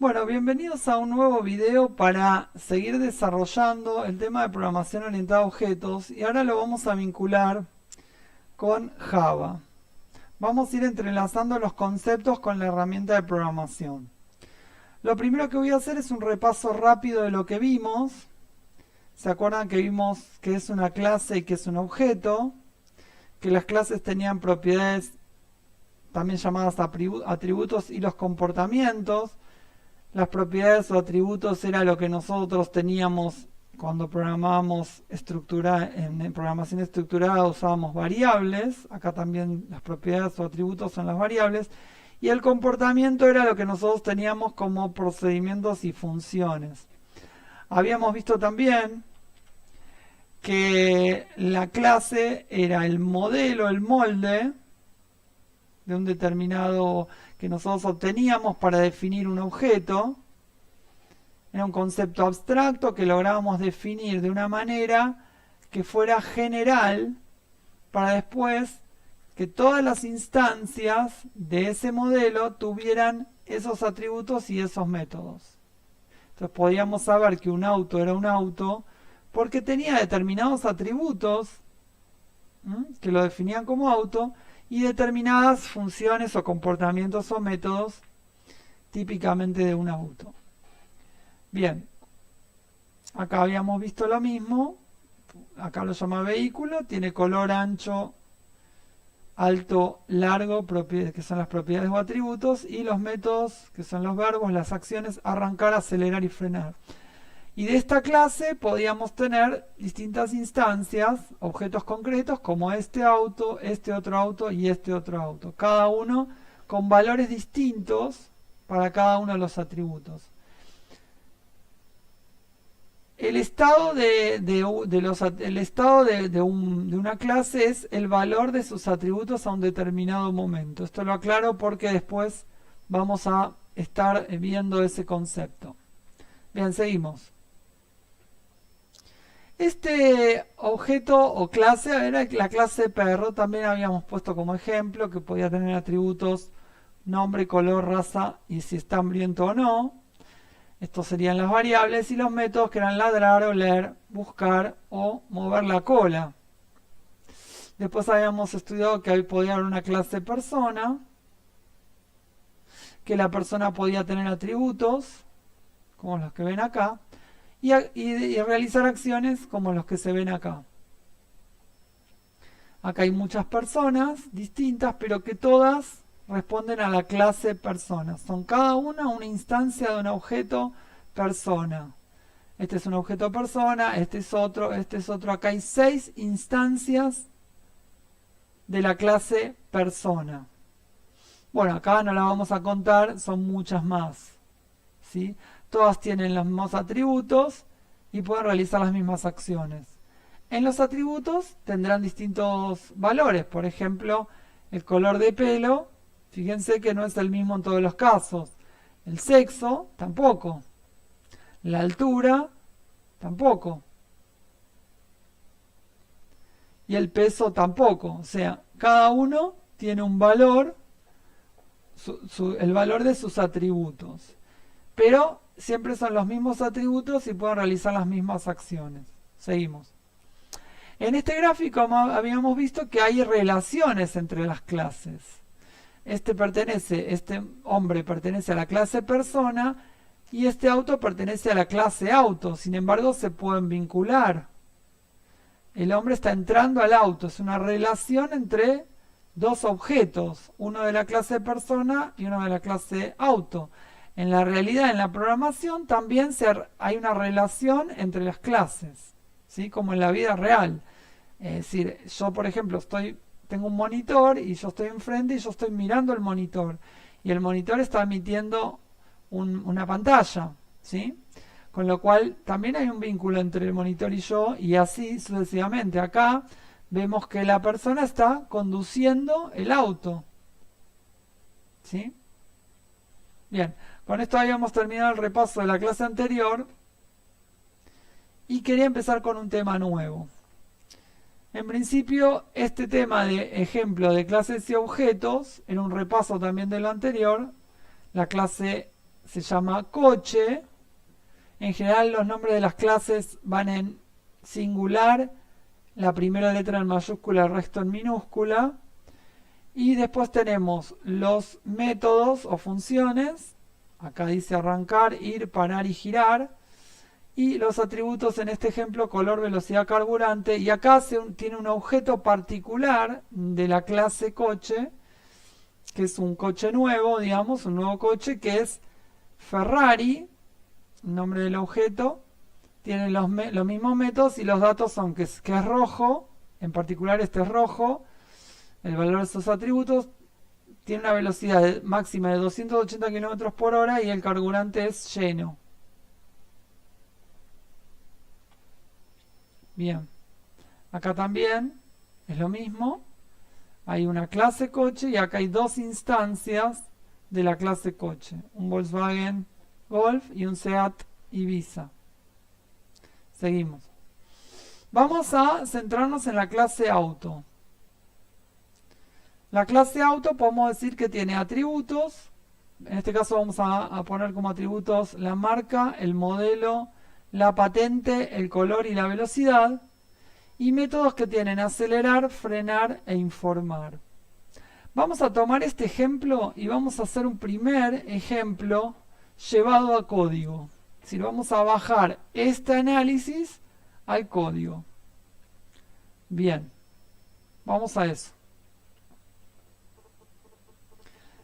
Bueno, bienvenidos a un nuevo video para seguir desarrollando el tema de programación orientada a objetos y ahora lo vamos a vincular con Java. Vamos a ir entrelazando los conceptos con la herramienta de programación. Lo primero que voy a hacer es un repaso rápido de lo que vimos. ¿Se acuerdan que vimos que es una clase y que es un objeto? Que las clases tenían propiedades también llamadas atributos y los comportamientos. Las propiedades o atributos era lo que nosotros teníamos cuando programábamos en programación estructurada, usábamos variables. Acá también las propiedades o atributos son las variables. Y el comportamiento era lo que nosotros teníamos como procedimientos y funciones. Habíamos visto también que la clase era el modelo, el molde de un determinado que nosotros obteníamos para definir un objeto. Era un concepto abstracto que lográbamos definir de una manera que fuera general para después que todas las instancias de ese modelo tuvieran esos atributos y esos métodos. Entonces podíamos saber que un auto era un auto porque tenía determinados atributos que lo definían como auto y determinadas funciones o comportamientos o métodos típicamente de un auto. Bien, acá habíamos visto lo mismo, acá lo llama vehículo, tiene color, ancho, alto, largo, que son las propiedades o atributos, y los métodos, que son los verbos, las acciones, arrancar, acelerar y frenar. Y de esta clase podíamos tener distintas instancias, objetos concretos, como este auto, este otro auto y este otro auto. Cada uno con valores distintos para cada uno de los atributos. El estado de una clase es el valor de sus atributos a un determinado momento. Esto lo aclaro porque después vamos a estar viendo ese concepto. Bien, seguimos. Este objeto o clase era la clase perro, también habíamos puesto como ejemplo que podía tener atributos nombre, color, raza y si está hambriento o no. Estos serían las variables y los métodos que eran ladrar, oler, buscar o mover la cola. Después habíamos estudiado que ahí podía haber una clase persona, que la persona podía tener atributos, como los que ven acá, y realizar acciones como los que se ven acá. Acá hay muchas personas distintas, pero que todas responden a la clase persona. Son cada una instancia de un objeto persona. Este es un objeto persona, este es otro, este es otro. Acá hay 6 instancias de la clase persona. Bueno, acá no la vamos a contar, son muchas más, ¿sí? Todas tienen los mismos atributos y pueden realizar las mismas acciones. En los atributos tendrán distintos valores. Por ejemplo, el color de pelo, fíjense que no es el mismo en todos los casos. El sexo, tampoco. La altura, tampoco. Y el peso, tampoco. O sea, cada uno tiene un valor, el valor de sus atributos. Pero siempre son los mismos atributos y pueden realizar las mismas acciones. Seguimos. En este gráfico habíamos visto que hay relaciones entre las clases. Este hombre pertenece a la clase persona y este auto pertenece a la clase auto. Sin embargo, se pueden vincular. El hombre está entrando al auto. Es una relación entre dos objetos, uno de la clase persona y uno de la clase auto. En la realidad, en la programación, también hay una relación entre las clases, ¿sí? Como en la vida real. Es decir, yo por ejemplo tengo un monitor y yo estoy enfrente y yo estoy mirando el monitor. Y el monitor está emitiendo una pantalla, ¿sí? Con lo cual también hay un vínculo entre el monitor y yo y así sucesivamente. Acá vemos que la persona está conduciendo el auto, ¿sí? Bien, con esto habíamos terminado el repaso de la clase anterior y quería empezar con un tema nuevo. En principio, este tema de ejemplo de clases y objetos era un repaso también de lo anterior. La clase se llama coche. En general los nombres de las clases van en singular, la primera letra en mayúscula, el resto en minúscula. Y después tenemos los métodos o funciones. Acá dice arrancar, ir, parar y girar. Y los atributos en este ejemplo, color, velocidad, carburante. Y acá tiene un objeto particular de la clase coche, que es un coche nuevo, digamos, un nuevo coche, que es Ferrari, el nombre del objeto. Tiene los mismos métodos y los datos son que es rojo, en particular este es rojo, el valor de esos atributos. Tiene una velocidad máxima de 280 km por hora y el carburante es lleno. Bien, acá también es lo mismo. Hay una clase coche y acá hay dos instancias de la clase coche. Un Volkswagen Golf y un Seat Ibiza. Seguimos. Vamos a centrarnos en la clase auto. La clase auto podemos decir que tiene atributos. En este caso vamos a poner como atributos la marca, el modelo, la patente, el color y la velocidad. Y métodos que tienen acelerar, frenar e informar. Vamos a tomar este ejemplo y vamos a hacer un primer ejemplo llevado a código. Es decir, vamos a bajar este análisis al código. Bien, vamos a eso.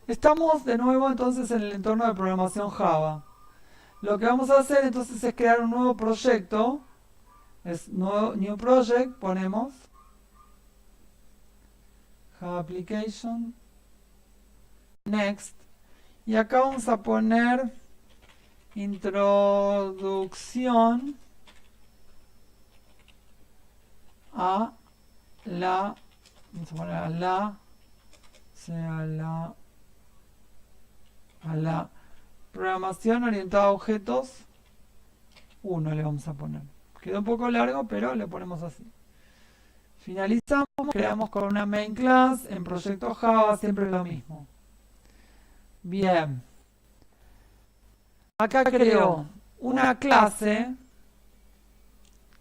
Estamos de nuevo entonces en el entorno de programación Java. Lo que vamos a hacer entonces es crear un nuevo proyecto. Es new project, ponemos Java Application, Next, y acá vamos a poner introducción a la, vamos a poner a la programación orientada a objetos 1 le vamos a poner. Quedó un poco largo, pero le ponemos así. Finalizamos, creamos con una main class, en proyecto Java, siempre lo mismo. Bien. Acá creo una clase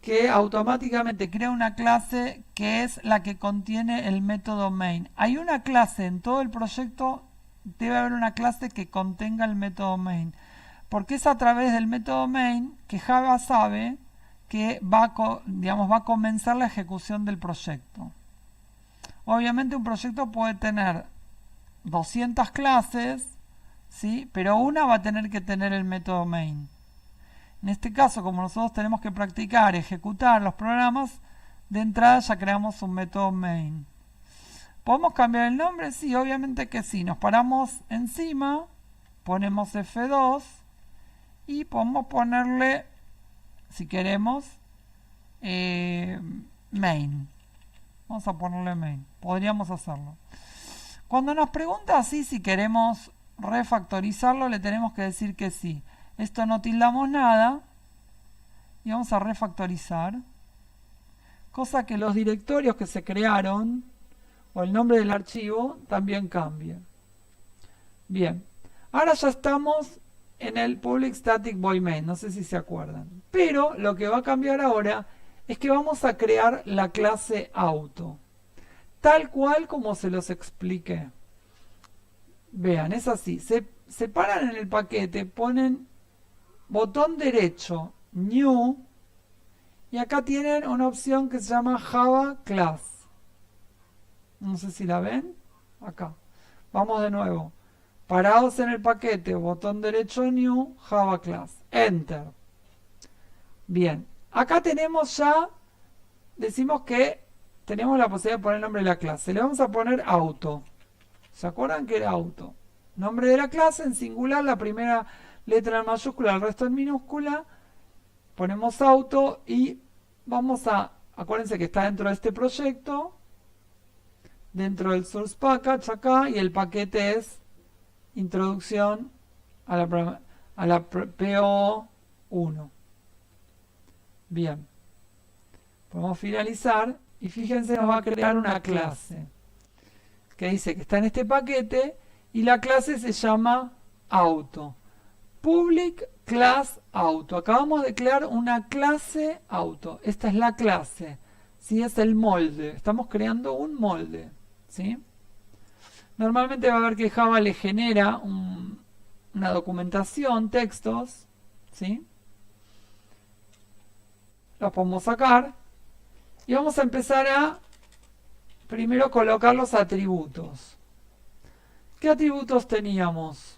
que automáticamente crea una clase que es la que contiene el método main. Hay una clase en todo el proyecto, debe haber una clase que contenga el método main. Porque es a través del método main que Java sabe que va a comenzar la ejecución del proyecto. Obviamente un proyecto puede tener 200 clases, ¿sí? Pero una va a tener que tener el método main. En este caso, como nosotros tenemos que practicar, ejecutar los programas, de entrada ya creamos un método main. ¿Podemos cambiar el nombre? Sí, obviamente que sí. Nos paramos encima, ponemos F2 y podemos ponerle, si queremos, main. Vamos a ponerle main. Podríamos hacerlo. Cuando nos pregunta así si queremos refactorizarlo, le tenemos que decir que sí. Esto no tildamos nada y vamos a refactorizar. Cosa que los directorios que se crearon o el nombre del archivo también cambie. Bien. Ahora ya estamos en el public static void main, no sé si se acuerdan. Pero lo que va a cambiar ahora es que vamos a crear la clase auto. Tal cual como se los expliqué. Vean, es así. Se paran en el paquete, ponen botón derecho, New, y acá tienen una opción que se llama Java Class. No sé si la ven. Acá. Vamos de nuevo. Parados en el paquete, botón derecho, New, Java Class. Enter. Bien. Acá tenemos ya, decimos que tenemos la posibilidad de poner el nombre de la clase. Le vamos a poner auto. ¿Se acuerdan que era auto? Nombre de la clase en singular, la primera letra en mayúscula, el resto en minúscula. Ponemos auto y vamos a, acuérdense que está dentro de este proyecto, dentro del source package acá, y el paquete es introducción a la PO1. Bien. Podemos finalizar y fíjense, nos va a crear una clase que dice que está en este paquete y la clase se llama auto. public class auto. Acabamos de crear una clase auto. Esta es la clase. ¿Sí? Es el molde. Estamos creando un molde. ¿Sí? Normalmente va a ver que Java le genera una documentación, textos. ¿Sí? Los podemos sacar. Y vamos a empezar a primero colocar los atributos. ¿Qué atributos teníamos?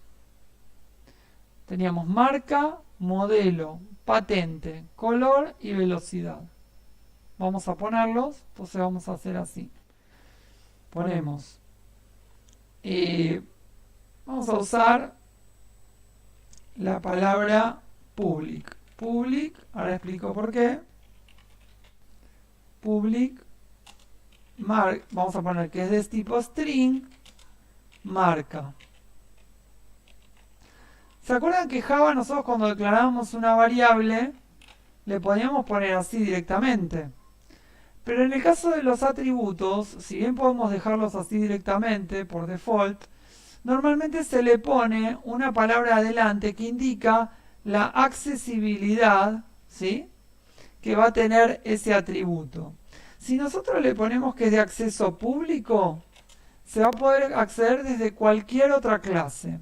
Teníamos marca, modelo, patente, color y velocidad. Vamos a ponerlos, entonces vamos a hacer así. Ponemos. Vamos a usar la palabra public. Public, ahora explico por qué. Public, vamos a poner que es de tipo string, marca. ¿Se acuerdan que Java nosotros cuando declarábamos una variable le podíamos poner así directamente? Pero en el caso de los atributos, si bien podemos dejarlos así directamente por default, normalmente se le pone una palabra adelante que indica la accesibilidad, ¿sí?, que va a tener ese atributo. Si nosotros le ponemos que es de acceso público, se va a poder acceder desde cualquier otra clase.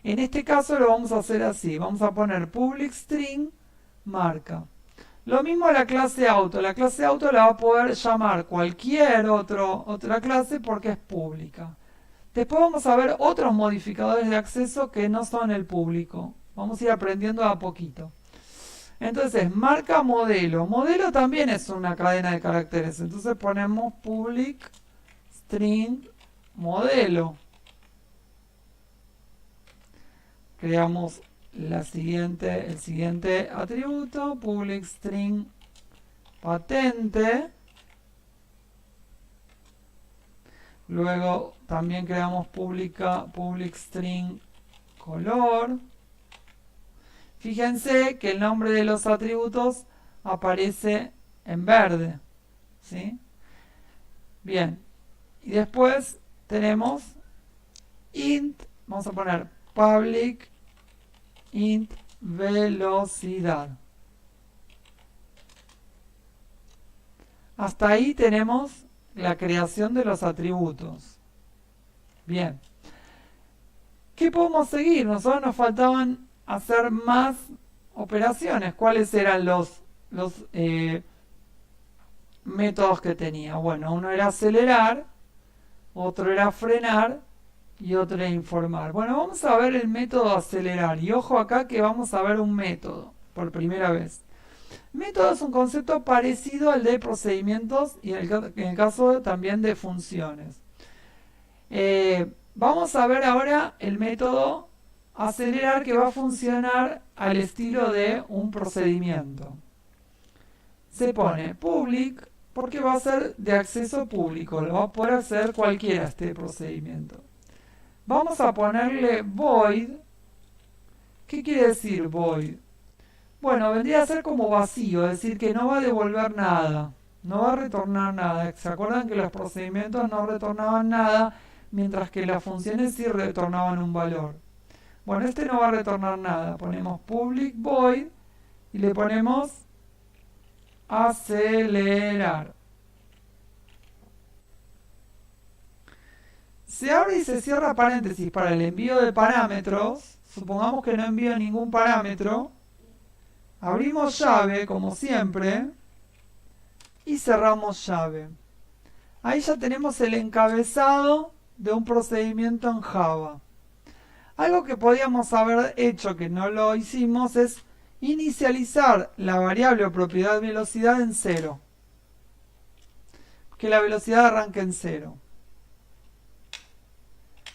En este caso lo vamos a hacer así. Vamos a poner public string marca. Lo mismo la clase auto. La clase auto la va a poder llamar cualquier otra clase porque es pública. Después vamos a ver otros modificadores de acceso que no son el público. Vamos a ir aprendiendo a poquito. Entonces, marca modelo. Modelo también es una cadena de caracteres. Entonces ponemos public string modelo. Creamos el siguiente atributo, public string patente. Luego también creamos public string color. Fíjense que el nombre de los atributos aparece en verde. ¿Sí? Bien. Y después tenemos int, vamos a poner public int velocidad. Hasta ahí tenemos la creación de los atributos. Bien. ¿Qué podemos seguir? Nosotros nos faltaban hacer más operaciones. ¿Cuáles eran los métodos que tenía? Bueno, uno era acelerar, otro era frenar y otro era informar. Bueno, vamos a ver el método acelerar. Y ojo acá que vamos a ver un método por primera vez. Método es un concepto parecido al de procedimientos y en el caso también de funciones. Vamos a ver ahora el método acelerar que va a funcionar al estilo de un procedimiento. Se pone public porque va a ser de acceso público, lo va a poder hacer cualquiera este procedimiento. Vamos a ponerle void. ¿Qué quiere decir void? Bueno, vendría a ser como vacío, es decir, que no va a devolver nada, no va a retornar nada. ¿Se acuerdan que los procedimientos no retornaban nada, mientras que las funciones sí retornaban un valor? Bueno, este no va a retornar nada. Ponemos public void y le ponemos acelerar. Se abre y se cierra paréntesis para el envío de parámetros. Supongamos que no envío ningún parámetro. Abrimos llave, como siempre, y cerramos llave. Ahí ya tenemos el encabezado de un procedimiento en Java. Algo que podíamos haber hecho que no lo hicimos es inicializar la variable o propiedad velocidad en 0. Que la velocidad arranque en 0.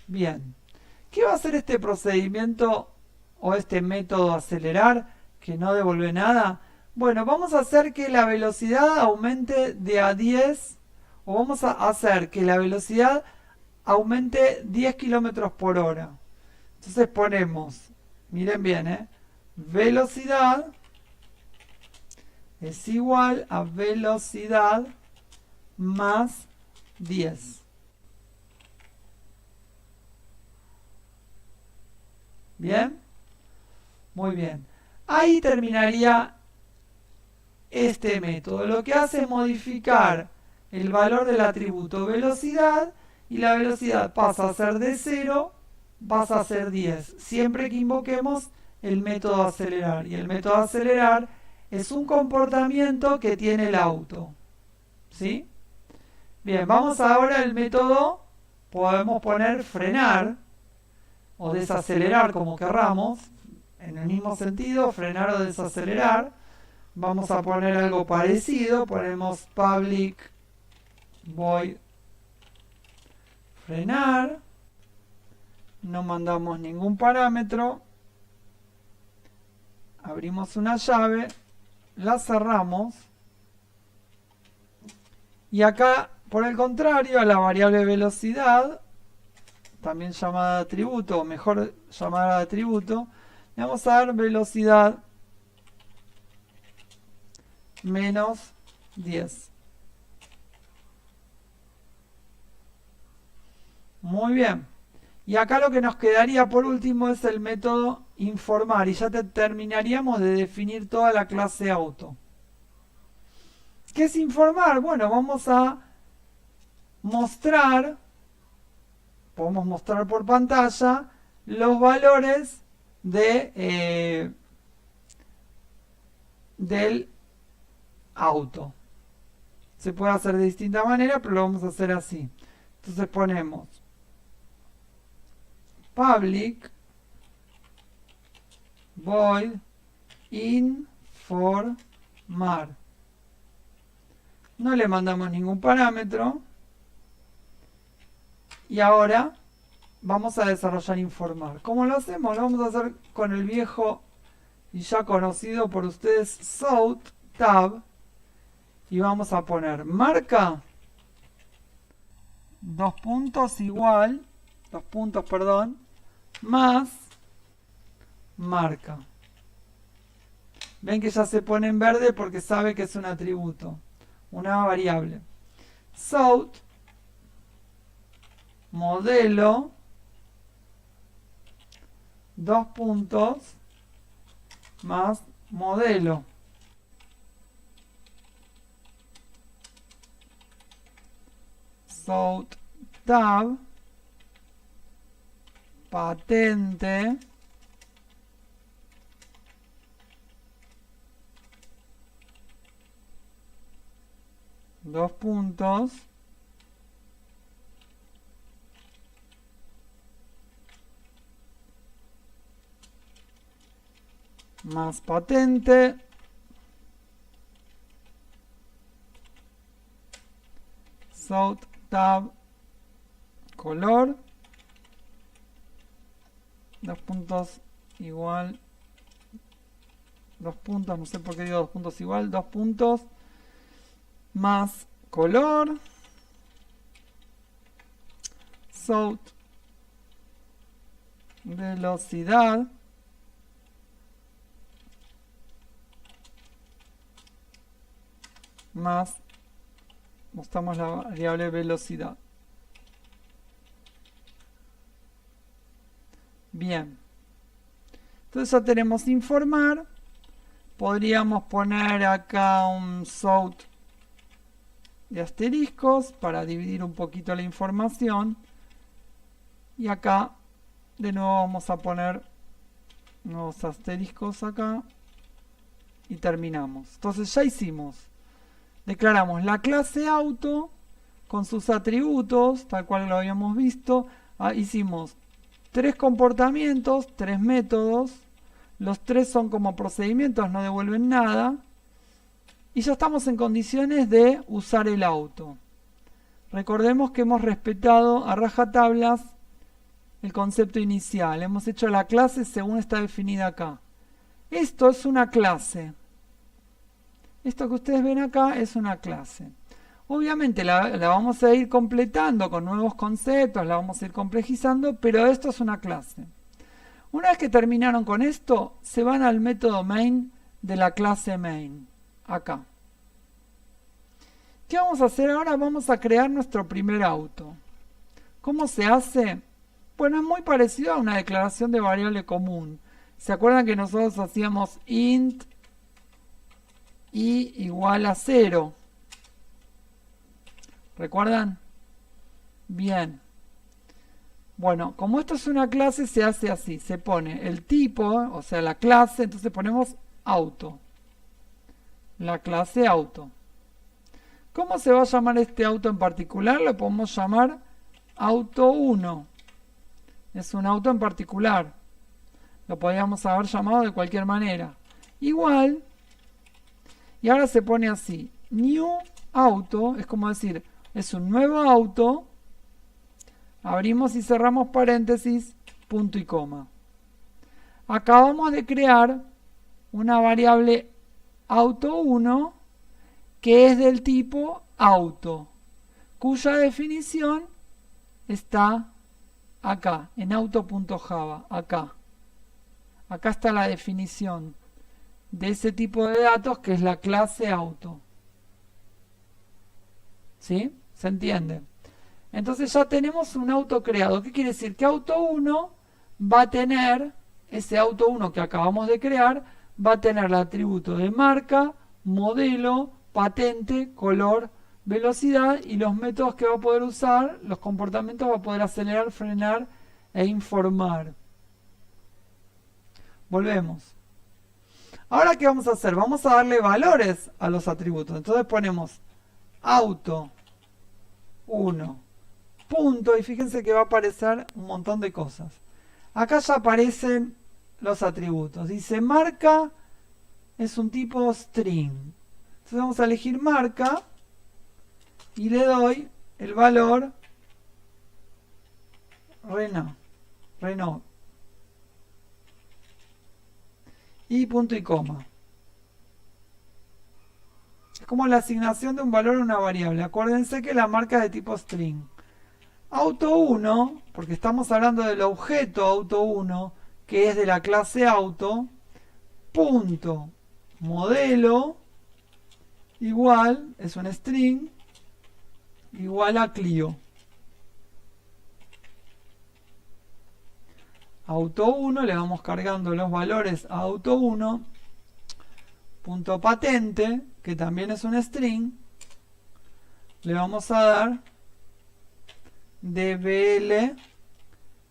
Bien. ¿Qué va a hacer este procedimiento o este método acelerar que no devuelve nada? Bueno, vamos a hacer que la velocidad aumente de a 10 o vamos a hacer que la velocidad aumente 10 km por hora. Entonces ponemos, miren bien, velocidad es igual a velocidad más 10. Bien. Muy bien. Ahí terminaría este método. Lo que hace es modificar el valor del atributo velocidad y la velocidad pasa a ser de 0, pasa a ser 10. Siempre que invoquemos el método acelerar. Y el método acelerar es un comportamiento que tiene el auto. ¿Sí? Bien, vamos ahora al método, podemos poner frenar o desacelerar como querramos, en el mismo sentido, frenar o desacelerar. Vamos a poner algo parecido, ponemos public void frenar, no mandamos ningún parámetro, abrimos una llave, la cerramos y acá, por el contrario, a la variable velocidad, también llamada atributo, o mejor llamada atributo, le vamos a dar velocidad menos 10. Muy bien. Y acá lo que nos quedaría por último es el método informar y ya terminaríamos de definir toda la clase auto. ¿Qué es informar? Bueno, vamos a mostrar, podemos mostrar por pantalla los valores del auto. Se puede hacer de distinta manera, pero lo vamos a hacer así. Entonces ponemos public void informar. No le mandamos ningún parámetro. Y ahora vamos a desarrollar informar. ¿Cómo lo hacemos? Lo vamos a hacer con el viejo y ya conocido por ustedes South tab. Y vamos a poner marca dos puntos igual, más marca. Ven que ya se pone en verde porque sabe que es un atributo, una variable. South modelo dos puntos más modelo. South tab patente dos puntos más patente South tab color dos puntos igual dos puntos, no sé por qué digo dos puntos igual, dos puntos más color South velocidad más mostramos la variable velocidad. Bien, entonces ya tenemos informar. Podríamos poner acá un south de asteriscos para dividir un poquito la información. Y acá de nuevo vamos a poner nuevos asteriscos acá. Y terminamos. Entonces ya hicimos. Declaramos la clase auto con sus atributos, tal cual lo habíamos visto. Hicimos 3 comportamientos, 3 métodos. Los 3 son como procedimientos, no devuelven nada. Y ya estamos en condiciones de usar el auto. Recordemos que hemos respetado a rajatablas el concepto inicial. Hemos hecho la clase según está definida acá. Esto es una clase. Esto que ustedes ven acá es una clase. Obviamente la vamos a ir completando con nuevos conceptos, la vamos a ir complejizando, pero esto es una clase. Una vez que terminaron con esto, se van al método main de la clase main, acá. ¿Qué vamos a hacer ahora? Vamos a crear nuestro primer auto. ¿Cómo se hace? Bueno, es muy parecido a una declaración de variable común. ¿Se acuerdan que nosotros hacíamos int i igual a 0? ¿Recuerdan? Bien. Bueno, como esto es una clase, se hace así. Se pone el tipo, o sea, la clase, entonces ponemos auto. La clase auto. ¿Cómo se va a llamar este auto en particular? Lo podemos llamar auto 1. Es un auto en particular. Lo podríamos haber llamado de cualquier manera. Igual, y ahora se pone así. New auto, es como decir, es un nuevo auto. Abrimos y cerramos paréntesis, punto y coma. Acabamos de crear una variable auto1 que es del tipo auto, cuya definición está acá, en auto.java, acá. Acá está la definición de ese tipo de datos que es la clase auto. ¿Sí? ¿Se entiende? Entonces ya tenemos un auto creado. ¿Qué quiere decir? Que auto 1 va a tener, ese auto 1 que acabamos de crear, va a tener el atributo de marca, modelo, patente, color, velocidad y los métodos que va a poder usar, los comportamientos va a poder acelerar, frenar e informar. Volvemos. Ahora, ¿qué vamos a hacer? Vamos a darle valores a los atributos. Entonces ponemos auto 1. Punto, y fíjense que va a aparecer un montón de cosas. Acá ya aparecen los atributos. Dice marca es un tipo string. Entonces vamos a elegir marca y le doy el valor Renault. Y punto y coma. Es como la asignación de un valor a una variable. Acuérdense que la marca es de tipo string. Auto 1, porque estamos hablando del objeto auto 1, que es de la clase auto, punto, modelo, igual, es un string, igual a Clio. Auto 1, le vamos cargando los valores a auto 1, punto patente, que también es un string, le vamos a dar DBL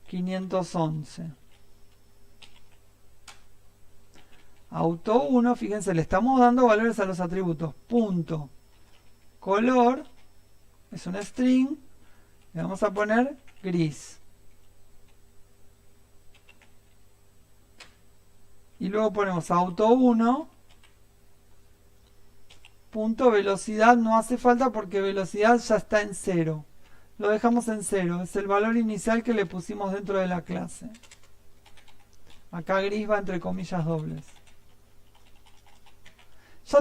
511. Auto 1, fíjense, le estamos dando valores a los atributos. Punto. Color, es un string, le vamos a poner gris. Y luego ponemos auto 1. Punto velocidad, no hace falta porque velocidad ya está en 0. Lo dejamos en 0, es el valor inicial que le pusimos dentro de la clase. Acá gris va entre comillas dobles. Ya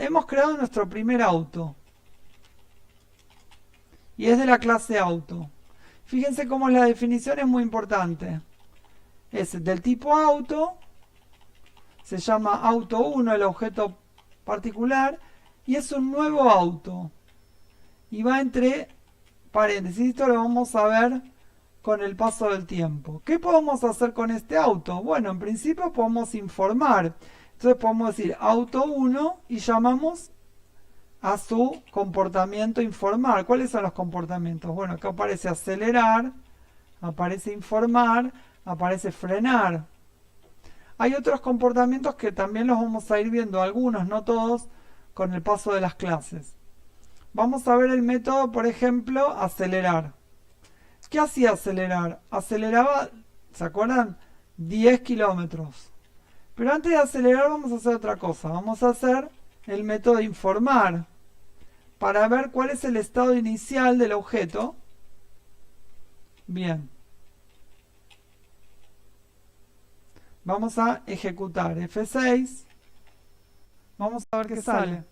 hemos creado nuestro primer auto. Y es de la clase auto. Fíjense cómo la definición es muy importante. Es del tipo auto, se llama auto 1 el objeto particular, y es un nuevo auto. Y va entre paréntesis, esto lo vamos a ver con el paso del tiempo. ¿Qué podemos hacer con este auto? Bueno, en principio podemos informar. Entonces podemos decir auto 1 y llamamos a su comportamiento informar. ¿Cuáles son los comportamientos? Bueno, acá aparece acelerar, aparece informar, aparece frenar. Hay otros comportamientos que también los vamos a ir viendo, algunos, no todos, con el paso de las clases. Vamos a ver el método, por ejemplo, acelerar. ¿Qué hacía acelerar? Aceleraba, ¿se acuerdan? 10 kilómetros. Pero antes de acelerar vamos a hacer otra cosa. Vamos a hacer el método informar para ver cuál es el estado inicial del objeto. Bien. Vamos a ejecutar F6. Vamos a ver qué sale.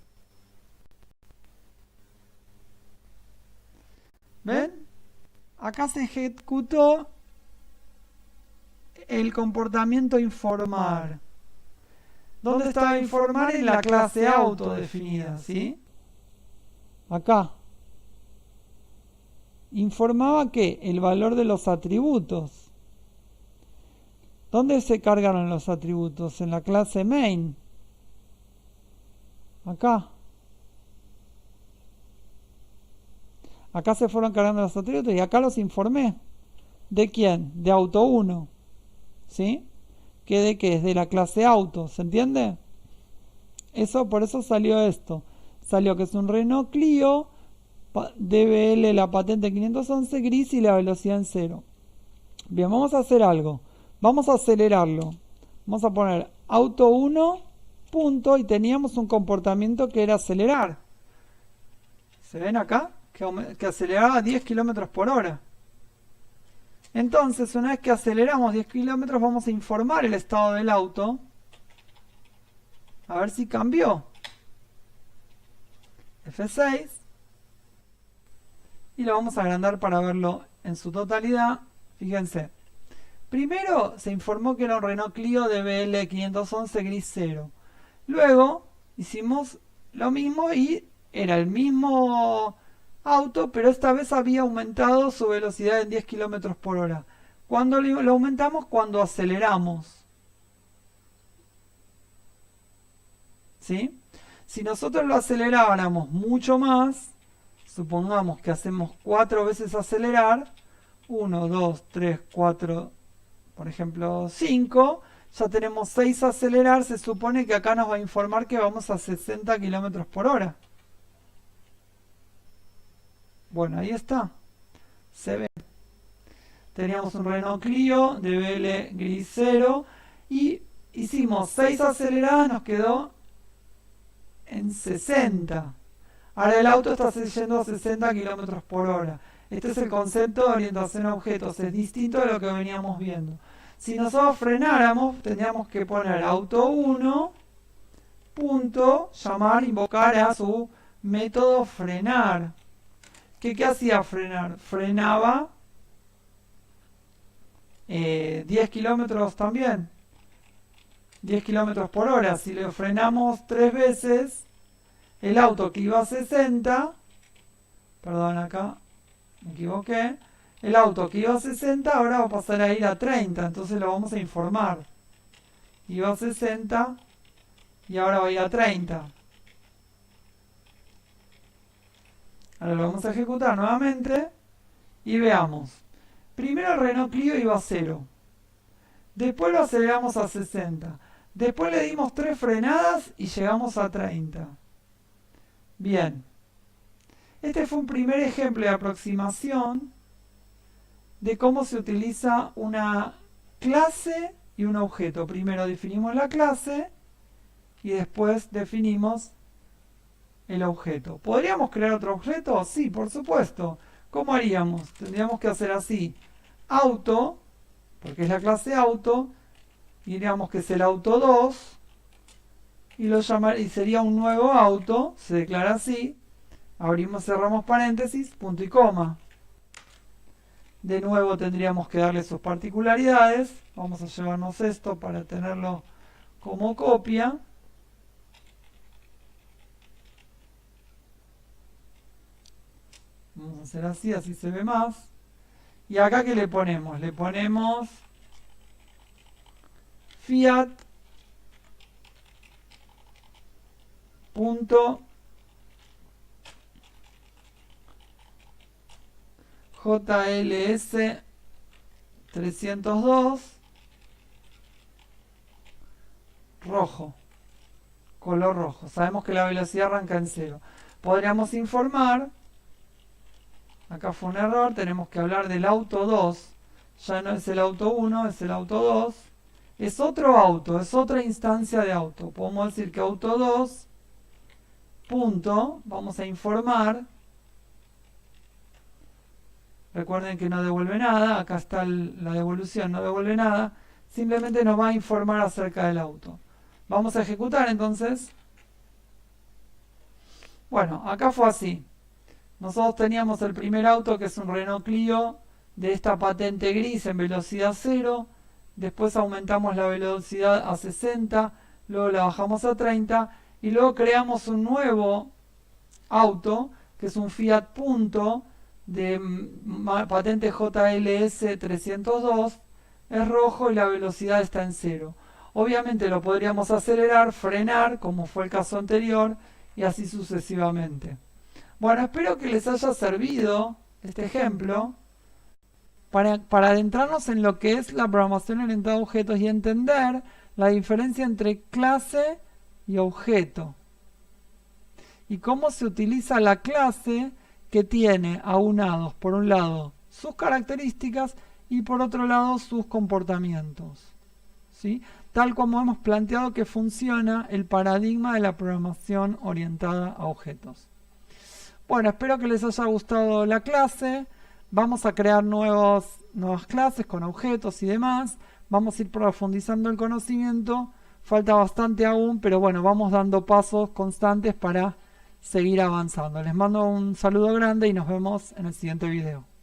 ¿Ven? Acá se ejecutó el comportamiento informar. ¿Dónde estaba informar? En la clase auto definida, ¿sí? Acá. Informaba que el valor de los atributos. ¿Dónde se cargaron los atributos? En la clase main. Acá. Acá se fueron cargando los atributos y acá los informé. ¿De quién? De auto 1. ¿Sí? ¿Qué de qué? Es de la clase auto. ¿Se entiende? Eso, por eso salió esto. Salió que es un Renault Clio, DBL la patente 511 gris y la velocidad en 0. Bien, vamos a hacer algo. Vamos a acelerarlo. Vamos a poner auto 1, punto, y teníamos un comportamiento que era acelerar. ¿Se ven acá? Que aceleraba a 10 km por hora. Entonces, una vez que aceleramos 10 kilómetros, vamos a informar el estado del auto. A ver si cambió. F6. Y lo vamos a agrandar para verlo en su totalidad. Fíjense. Primero se informó que era un Renault Clio DBL 511 gris 0. Luego hicimos lo mismo y era el mismo auto, pero esta vez había aumentado su velocidad en 10 km por hora. ¿Cuándo lo aumentamos? Cuando aceleramos. ¿Sí? Si nosotros lo aceleráramos mucho más, supongamos que hacemos 4 veces acelerar, 1, 2, 3, 4, por ejemplo 5, ya tenemos 6 acelerar, se supone que acá nos va a informar que vamos a 60 km por hora. Bueno, ahí está. Se ve. Teníamos un Renault Clio DBL gris 0 y hicimos 6 aceleradas, nos quedó en 60. Ahora el auto está yendo a 60 km por hora. Este es el concepto de orientación a objetos, es distinto de lo que veníamos viendo. Si nosotros frenáramos, tendríamos que poner auto 1, punto, llamar, invocar a su método frenar. ¿Qué hacía frenar? Frenaba 10 kilómetros también. 10 kilómetros por hora. Si lo frenamos 3 veces, el auto que iba a 60, perdón, acá me equivoqué, el auto que iba a 60 ahora va a pasar a ir a 30, entonces lo vamos a informar. Iba a 60 y ahora va a ir a 30. Ahora lo vamos a ejecutar nuevamente y veamos. Primero el Renault Clio iba a 0. Después lo aceleramos a 60. Después le dimos 3 frenadas y llegamos a 30. Bien. Este fue un primer ejemplo de aproximación de cómo se utiliza una clase y un objeto. Primero definimos la clase y después definimos el objeto. ¿Podríamos crear otro objeto? Sí, por supuesto. ¿Cómo haríamos? Tendríamos que hacer así. Auto, porque es la clase auto, diríamos que es el auto 2 y sería un nuevo auto, se declara así, abrimos, cerramos paréntesis, punto y coma. De nuevo tendríamos que darle sus particularidades. Vamos a llevarnos esto para tenerlo como copia. Vamos a hacer así, así se ve más. Y acá, ¿qué le ponemos? Le ponemos Fiat punto JLS 302 rojo, color rojo. Sabemos que la velocidad arranca en 0. Podríamos informar, acá fue un error, tenemos que hablar del auto 2. Ya no es el auto 1, es el auto 2. Es otro auto, es otra instancia de auto. Podemos decir que auto 2, punto, vamos a informar. Recuerden que no devuelve nada, acá está la devolución, no devuelve nada, simplemente nos va a informar acerca del auto. Vamos a ejecutar entonces. Bueno, acá fue así. Nosotros teníamos el primer auto que es un Renault Clio de esta patente gris en velocidad 0, después aumentamos la velocidad a 60, luego la bajamos a 30 y luego creamos un nuevo auto que es un Fiat Punto de patente JLS 302 es rojo y la velocidad está en cero. Obviamente lo podríamos acelerar, frenar, como fue el caso anterior, y así sucesivamente. Bueno, espero que les haya servido este ejemplo para adentrarnos en lo que es la programación orientada a objetos y entender la diferencia entre clase y objeto. Y cómo se utiliza la clase que tiene aunados, por un lado, sus características y por otro lado, sus comportamientos. ¿Sí? Tal como hemos planteado que funciona el paradigma de la programación orientada a objetos. Bueno, espero que les haya gustado la clase. Vamos a crear nuevas clases con objetos y demás. Vamos a ir profundizando el conocimiento. Falta bastante aún, pero bueno, vamos dando pasos constantes para seguir avanzando. Les mando un saludo grande y nos vemos en el siguiente video.